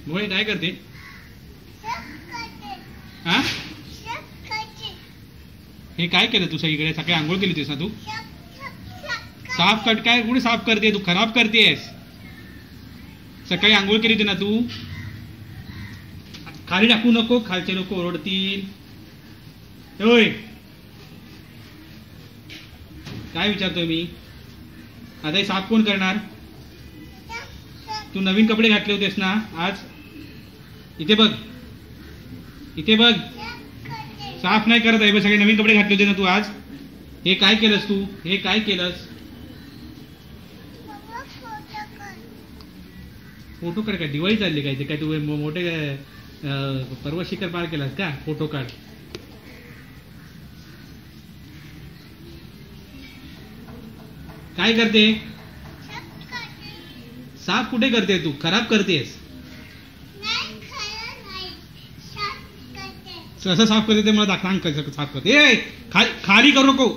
भोळे काय करते? हा? हे काय केलं तू सगळीकडे? सकाळी आंघोळ केली होतीस ना तू? साफ कट काय कुठे साफ करते तू? खराब करतेस. सकाळी आंघोळ केली होती ना तू? खाली टाकू नको, खालचे लोक ओरडतील. होय काय विचारतोय मी? आता हे साफ कोण करणार? तू नवीन कपडे घातले होतेस ना आज? इथे बघ, इथे बघ. साफ नाही करत आहे. सगळे नवीन कपडे घातले होते ना तू आज? हे काय केलंस तू? हे काय केलंस? फोटो काढ. काय दिवाळी चालली काय? ते काय तू मोठे पर्वत शिखर पार केलास का? फोटो काढ. काय करते? साफ कुठे करते तू? खराब करतेस. कसं साफ करते ते मला दाखवा. साफ करते. खाली करू नको.